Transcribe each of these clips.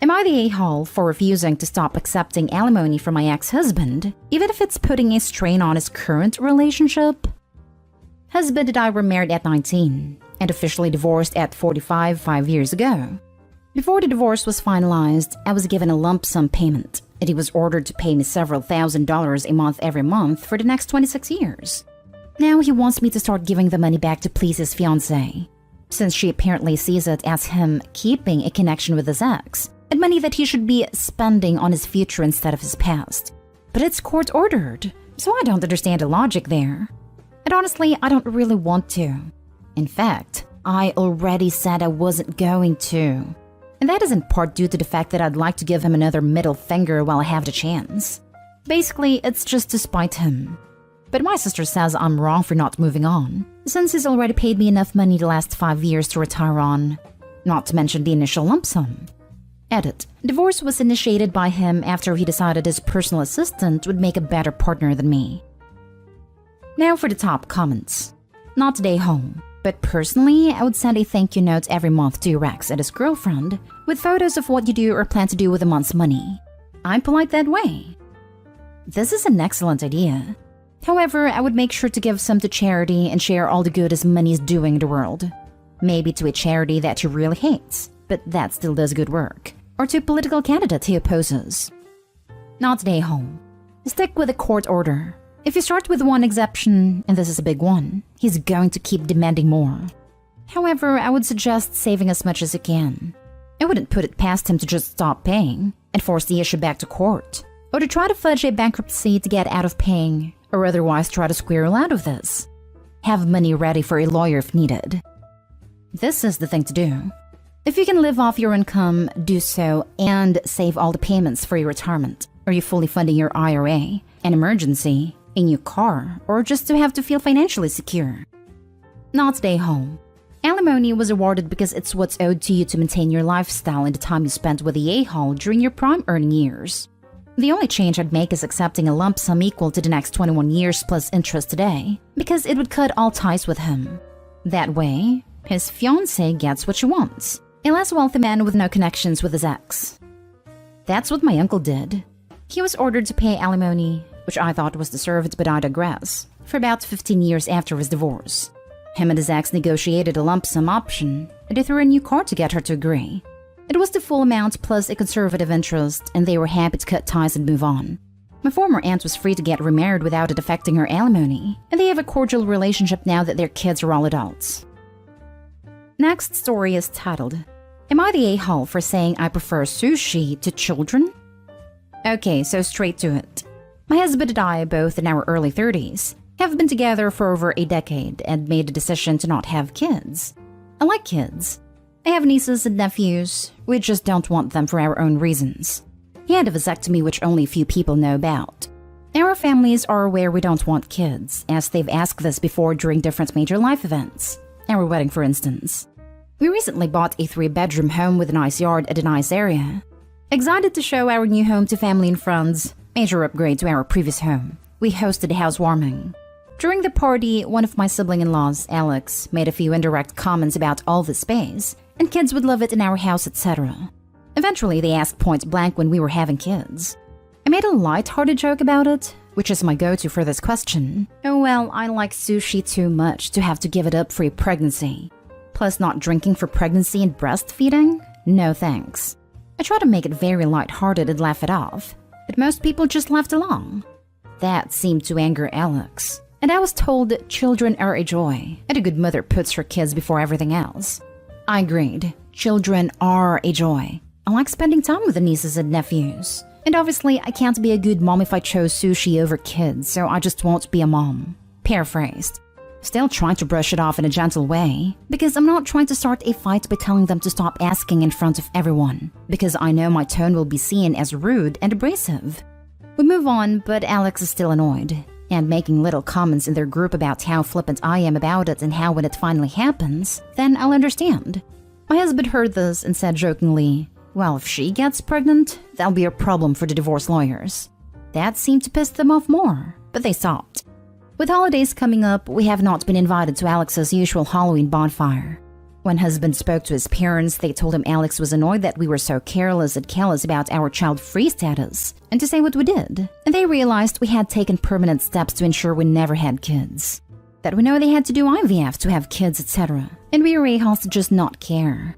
Am I the a-hole for refusing to stop accepting alimony from my ex-husband, even if it's putting a strain on his current relationship? Husband and I were married at 19 and officially divorced at 45 5 years ago. Before the divorce was finalized, I was given a lump sum payment, and he was ordered to pay me several $1,000s a month every month for the next 26 years. Now he wants me to start giving the money back to please his fiancée, since she apparently sees it as him keeping a connection with his ex, and money that he should be spending on his future instead of his past. But it's court-ordered, so I don't understand the logic there. And honestly, I don't really want to. In fact, I already said I wasn't going to. And that is in part due to the fact that I'd like to give him another middle finger while I have the chance. Basically, it's just to spite him. But my sister says I'm wrong for not moving on, since he's already paid me enough money the last 5 years to retire on, not to mention the initial lump sum. Edit. Divorce was initiated by him after he decided his personal assistant would make a better partner than me. Now for the top comments. Not today home. But personally, I would send a thank you note every month to your ex and his girlfriend with photos of what you do or plan to do with a month's money. I'm polite that way. This is an excellent idea. However, I would make sure to give some to charity and share all the good his money is doing in the world. Maybe to a charity that he really hates, but that still does good work. Or to a political candidate he opposes. Not today home. Stick with the court order. If you start with one exception, and this is a big one, he's going to keep demanding more. However, I would suggest saving as much as you can. I wouldn't put it past him to just stop paying and force the issue back to court, or to try to fudge a bankruptcy to get out of paying, or otherwise try to squirrel out of this. Have money ready for a lawyer if needed. This is the thing to do. If you can live off your income, do so and save all the payments for your retirement. Are you fully funding your IRA, an emergency, a new car, or just to have to feel financially secure? Not stay home. Alimony was awarded because it's what's owed to you to maintain your lifestyle in the time you spent with the a-hole during your prime earning years. The only change I'd make is accepting a lump sum equal to the next 21 years plus interest today, because it would cut all ties with him. That way, his fiancée gets what she wants, a less wealthy man with no connections with his ex. That's what my uncle did. He was ordered to pay alimony, which I thought was deserved, but I digress, for about 15 years after his divorce. Him and his ex negotiated a lump sum option, and they threw a new car to get her to agree. It was the full amount plus a conservative interest, and they were happy to cut ties and move on. My former aunt was free to get remarried without it affecting her alimony, and they have a cordial relationship now that their kids are all adults. Next story is titled, Am I the a-hole for saying I prefer sushi to children? Okay, so straight to it. My husband and I, both in our early 30s, have been together for over a decade and made a decision to not have kids. I like kids. I have nieces and nephews. We just don't want them for our own reasons. He had a vasectomy which only a few people know about. Our families are aware we don't want kids, as they've asked this before during different major life events. Our wedding, for instance. We recently bought a 3-bedroom home with a nice yard and a nice area. Excited to show our new home to family and friends. Major upgrade to our previous home. We hosted a housewarming. During the party, one of my sibling-in-laws, Alex, made a few indirect comments about all the space, and kids would love it in our house, etc. Eventually, they asked point blank when we were having kids. I made a light-hearted joke about it, which is my go-to for this question. Oh well, I like sushi too much to have to give it up for a pregnancy. Plus not drinking for pregnancy and breastfeeding? No thanks. I try to make it very light-hearted and laugh it off, but most people just laughed along. That seemed to anger Alex, and I was told children are a joy, and a good mother puts her kids before everything else. I agreed. Children are a joy. I like spending time with the nieces and nephews. And obviously, I can't be a good mom if I chose sushi over kids, so I just won't be a mom. Paraphrased. Still trying to brush it off in a gentle way, because I'm not trying to start a fight by telling them to stop asking in front of everyone, because I know my tone will be seen as rude and abrasive. We move on, but Alex is still annoyed, and making little comments in their group about how flippant I am about it and how when it finally happens, then I'll understand. My husband heard this and said jokingly, well, if she gets pregnant, that'll be a problem for the divorce lawyers. That seemed to piss them off more, but they stopped. With holidays coming up, we have not been invited to Alex's usual Halloween bonfire. When husband spoke to his parents, they told him Alex was annoyed that we were so careless and callous about our child-free status, and to say what we did. And they realized we had taken permanent steps to ensure we never had kids. That we know they had to do IVF to have kids, etc. And we were a-holes to just not care.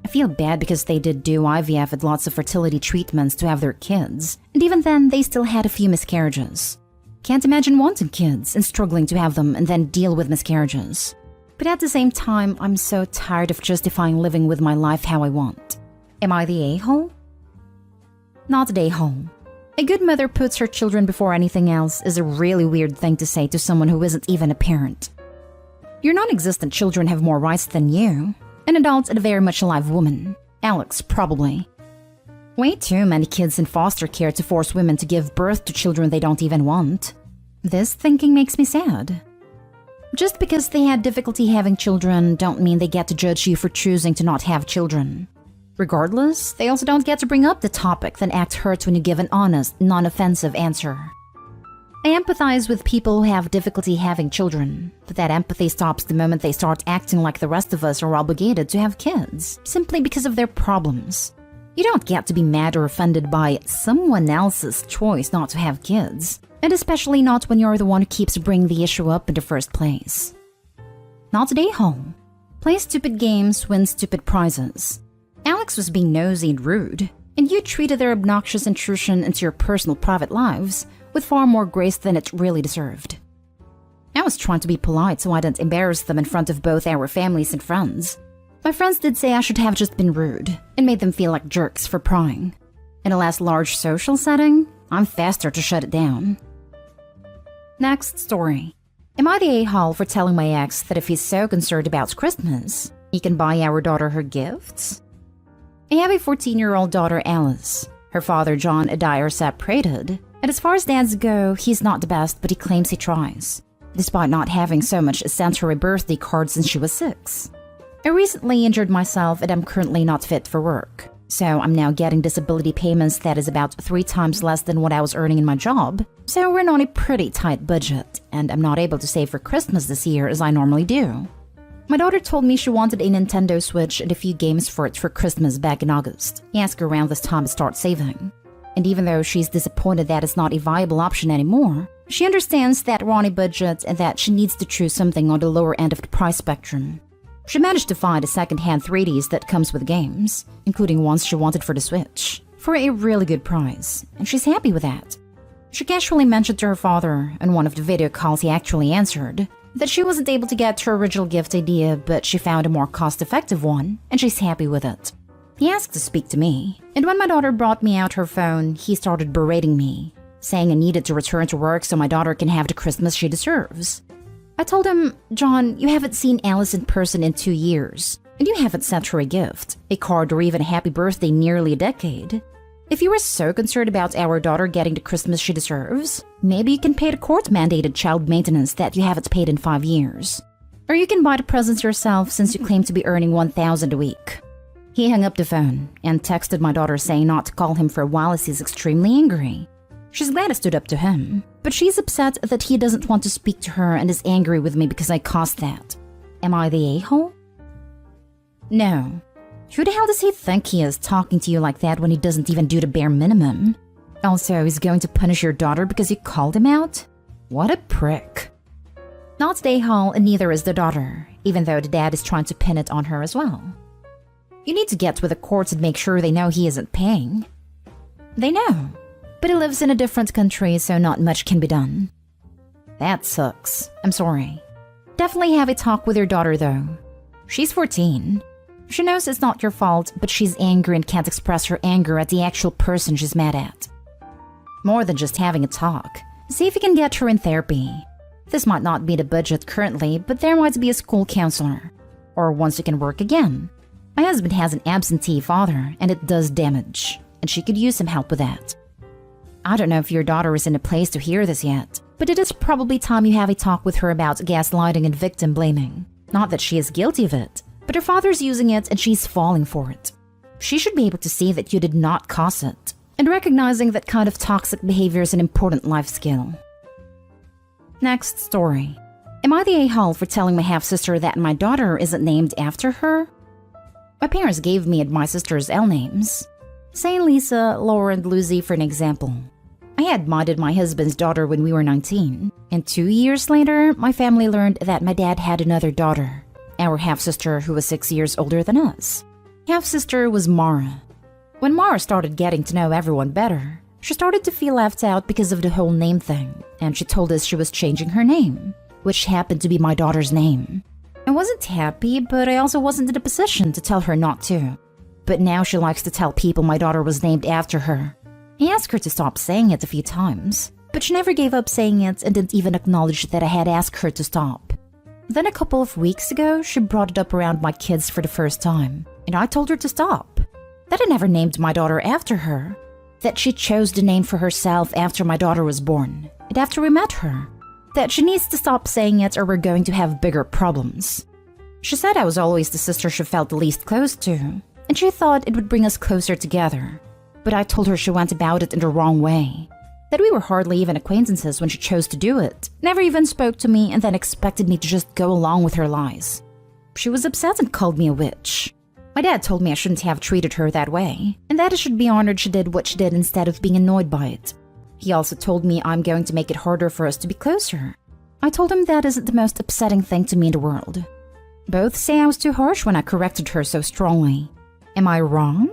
I feel bad because they did do IVF and lots of fertility treatments to have their kids, and even then they still had a few miscarriages. Can't imagine wanting kids and struggling to have them and then deal with miscarriages. But at the same time, I'm so tired of justifying living with my life how I want. Am I the a-hole? Not the a-hole. A good mother puts her children before anything else is a really weird thing to say to someone who isn't even a parent. Your non-existent children have more rights than you. An adult and a very much alive woman. Alex, probably. Way too many kids in foster care to force women to give birth to children they don't even want. This thinking makes me sad. Just because they had difficulty having children don't mean they get to judge you for choosing to not have children. Regardless, they also don't get to bring up the topic then act hurt when you give an honest, non-offensive answer. I empathize with people who have difficulty having children, but that empathy stops the moment they start acting like the rest of us are obligated to have kids, simply because of their problems. You don't get to be mad or offended by someone else's choice not to have kids. And especially not when you're the one who keeps bringing the issue up in the first place. Not today, home. Play stupid games, win stupid prizes. Alex was being nosy and rude, and you treated their obnoxious intrusion into your personal private lives with far more grace than it really deserved. I was trying to be polite so I didn't embarrass them in front of both our families and friends. My friends did say I should have just been rude and made them feel like jerks for prying. In a last large social setting, I'm faster to shut it down. Next story. Am I the a-hole for telling my ex that if he's so concerned about Christmas, he can buy our daughter her gifts? I have a 14-year-old daughter, Alice. Her father, John, and I are separated, and as far as dads go, he's not the best, but he claims he tries, despite not having so much as sent her a birthday card since she was 6. I recently injured myself and I'm currently not fit for work. So I'm now getting disability payments that is about 3 times less than what I was earning in my job. So we're on a pretty tight budget, and I'm not able to save for Christmas this year as I normally do. My daughter told me she wanted a Nintendo Switch and a few games for it for Christmas back in August. I asked her around this time to start saving. And even though she's disappointed that it's not a viable option anymore, she understands that we're on a budget and that she needs to choose something on the lower end of the price spectrum. She managed to find a second-hand 3Ds that comes with games, including ones she wanted for the Switch, for a really good price, and she's happy with that. She casually mentioned to her father, in one of the video calls he actually answered, that she wasn't able to get her original gift idea, but she found a more cost-effective one, and she's happy with it. He asked to speak to me, and when my daughter brought me out her phone, he started berating me, saying I needed to return to work so my daughter can have the Christmas she deserves. I told him, John, you haven't seen Alice in person in 2 years, and you haven't sent her a gift, a card, or even a happy birthday in nearly a decade. If you were so concerned about our daughter getting the Christmas she deserves, maybe you can pay the court-mandated child maintenance that you haven't paid in 5 years. Or you can buy the presents yourself since you claim to be earning $1,000 a week. He hung up the phone and texted my daughter saying not to call him for a while as he's extremely angry. She's glad I stood up to him, but she's upset that he doesn't want to speak to her and is angry with me because I caused that. Am I the a-hole? No. Who the hell does he think he is talking to you like that when he doesn't even do the bare minimum? Also, he's going to punish your daughter because you called him out? What a prick. Not the a-hole, and neither is the daughter, even though the dad is trying to pin it on her as well. You need to get with the courts and make sure they know he isn't paying. They know. But he lives in a different country, so not much can be done. That sucks. I'm sorry. Definitely have a talk with your daughter, though. She's 14. She knows it's not your fault, but she's angry and can't express her anger at the actual person she's mad at. More than just having a talk, see if you can get her in therapy. This might not be the budget currently, but there might be a school counselor. Or once you can work again. My husband has an absentee father, and it does damage, and she could use some help with that. I don't know if your daughter is in a place to hear this yet, but it is probably time you have a talk with her about gaslighting and victim blaming. Not that she is guilty of it, but her father's using it and she's falling for it. She should be able to see that you did not cause it, and recognizing that kind of toxic behavior is an important life skill. Next story. Am I the a-hole for telling my half-sister that my daughter isn't named after her? My parents gave me and my sisters L names. Say Lisa, Laura, and Lucy for an example. I had minded my husband's daughter when we were 19, and 2 years later, my family learned that my dad had another daughter, our half-sister who was 6 years older than us. Half-sister was Mara. When Mara started getting to know everyone better, she started to feel left out because of the whole name thing, and she told us she was changing her name, which happened to be my daughter's name. I wasn't happy, but I also wasn't in a position to tell her not to. But now she likes to tell people my daughter was named after her. I asked her to stop saying it a few times, but she never gave up saying it and didn't even acknowledge that I had asked her to stop. Then a couple of weeks ago, she brought it up around my kids for the first time, and I told her to stop. That I never named my daughter after her. That she chose the name for herself after my daughter was born, and after we met her. That she needs to stop saying it or we're going to have bigger problems. She said I was always the sister she felt the least close to, and she thought it would bring us closer together. But I told her she went about it in the wrong way. That we were hardly even acquaintances when she chose to do it, never even spoke to me, and then expected me to just go along with her lies. She was upset and called me a witch. My dad told me I shouldn't have treated her that way, and that I should be honored she did what she did instead of being annoyed by it. He also told me I'm going to make it harder for us to be closer. I told him that isn't the most upsetting thing to me in the world. Both say I was too harsh when I corrected her so strongly. Am I wrong?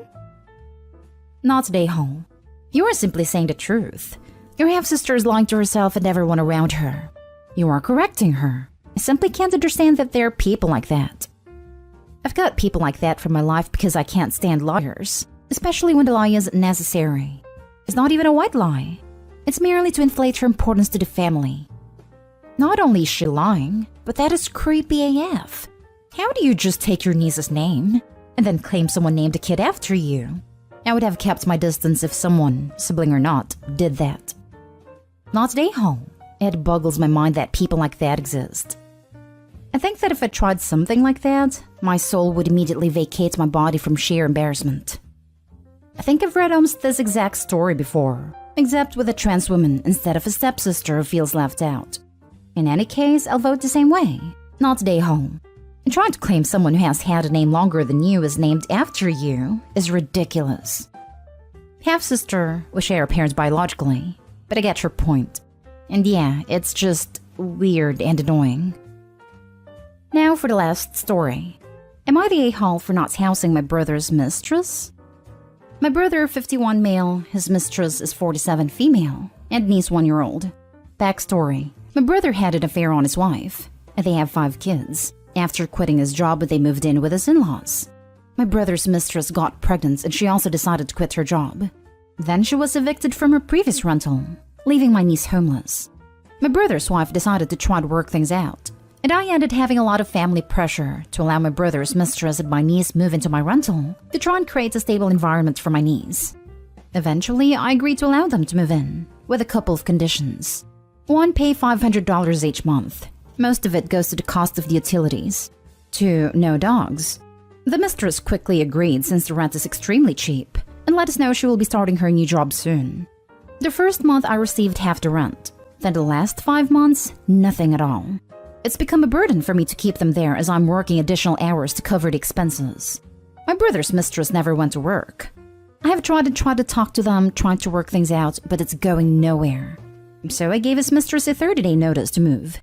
Not today, Hall. You are simply saying the truth. Your half-sister is lying to herself and everyone around her. You are correcting her. I simply can't understand that there are people like that. I've got people like that from my life because I can't stand liars, especially when the lie isn't necessary. It's not even a white lie. It's merely to inflate her importance to the family. Not only is she lying, but that is creepy AF. How do you just take your niece's name and then claim someone named a kid after you? I would have kept my distance if someone, sibling or not, did that. Not today, home. It boggles my mind that people like that exist. I think that if I tried something like that, my soul would immediately vacate my body from sheer embarrassment. I think I've read almost this exact story before, except with a trans woman instead of a stepsister who feels left out. In any case, I'll vote the same way. Not today, home. And trying to claim someone who has had a name longer than you is named after you is ridiculous. Half-sister, we share parents biologically, but I get your point. And yeah, it's just weird and annoying. Now for the last story. Am I the a-hole for not housing my brother's mistress? My brother, 51 male, his mistress is 47 female, and niece 1-year-old. Backstory. My brother had an affair on his wife, and they have 5 kids. After quitting his job, they moved in with his in-laws. My brother's mistress got pregnant and she also decided to quit her job. Then she was evicted from her previous rental, leaving my niece homeless. My brother's wife decided to try to work things out, and I ended having a lot of family pressure to allow my brother's mistress and my niece move into my rental to try and create a stable environment for my niece. Eventually, I agreed to allow them to move in, with a couple of conditions. 1, pay $500 each month. Most of it goes to the cost of the utilities. 2, no dogs. The mistress quickly agreed since the rent is extremely cheap, and let us know she will be starting her new job soon. The first month I received half the rent, then the last 5 months, nothing at all. It's become a burden for me to keep them there as I'm working additional hours to cover the expenses. My brother's mistress never went to work. I have tried to talk to them, trying to work things out, but it's going nowhere. So I gave his mistress a 30-day notice to move.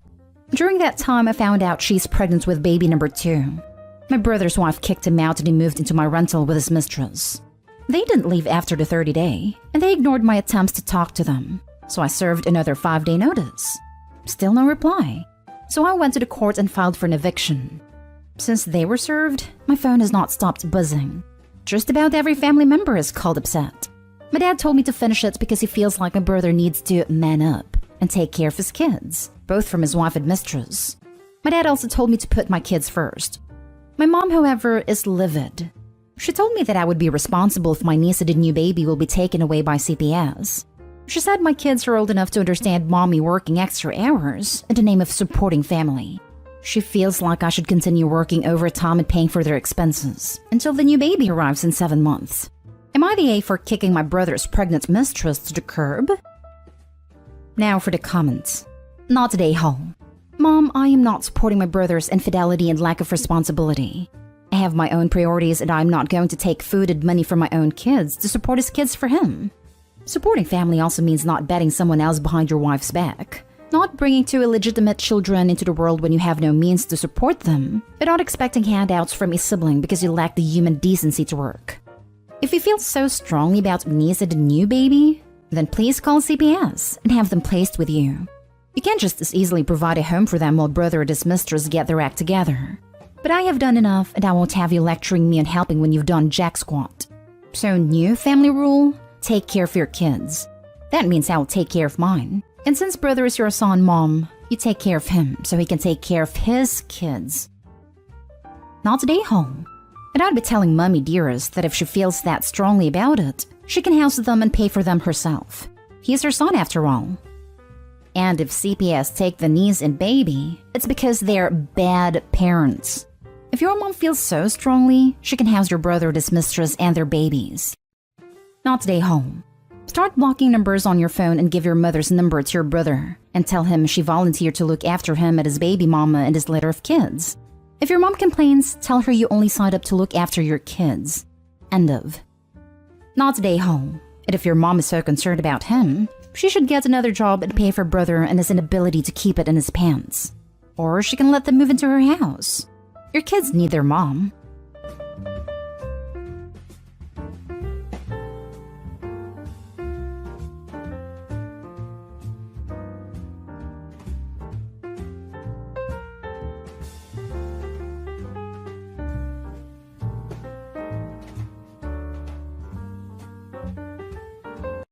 During that time, I found out she's pregnant with baby number 2. My brother's wife kicked him out and he moved into my rental with his mistress. They didn't leave after the 30-day, and they ignored my attempts to talk to them, so I served another 5-day notice. Still no reply. So I went to the court and filed for an eviction. Since they were served, my phone has not stopped buzzing. Just about every family member is called upset. My dad told me to finish it because he feels like my brother needs to man up and take care of his kids, both from his wife and mistress. My dad also told me to put my kids first. My mom, however, is livid. She told me that I would be responsible if my niece and a new baby will be taken away by CPS. She said my kids are old enough to understand mommy working extra hours in the name of supporting family. She feels like I should continue working overtime and paying for their expenses until the new baby arrives in 7 months. Am I the A for kicking my brother's pregnant mistress to the curb? Now for the comments. Not today, Hall. Mom, I am not supporting my brother's infidelity and lack of responsibility. I have my own priorities and I'm not going to take food and money from my own kids to support his kids for him. Supporting family also means not betting someone else behind your wife's back. Not bringing two illegitimate children into the world when you have no means to support them, but not expecting handouts from a sibling because you lack the human decency to work. If you feel so strongly about needs and a new baby, then please call CPS and have them placed with you. You can't just as easily provide a home for them while brother and his mistress get their act together. But I have done enough and I won't have you lecturing me on helping when you've done jack squat. So new family rule, take care of your kids. That means I'll take care of mine. And since brother is your son, mom, you take care of him so he can take care of his kids. Not today, home. And I'd be telling Mummy Dearest that if she feels that strongly about it, she can house them and pay for them herself. He's her son after all. And if CPS take the niece and baby, it's because they're bad parents. If your mom feels so strongly, she can house your brother, his mistress, and their babies. Not today, home. Start blocking numbers on your phone and give your mother's number to your brother and tell him she volunteered to look after him and his baby mama and his litter of kids. If your mom complains, tell her you only signed up to look after your kids. End of. Not today, home. And if your mom is so concerned about him, she should get another job and pay for brother and his inability to keep it in his pants. Or she can let them move into her house. Your kids need their mom.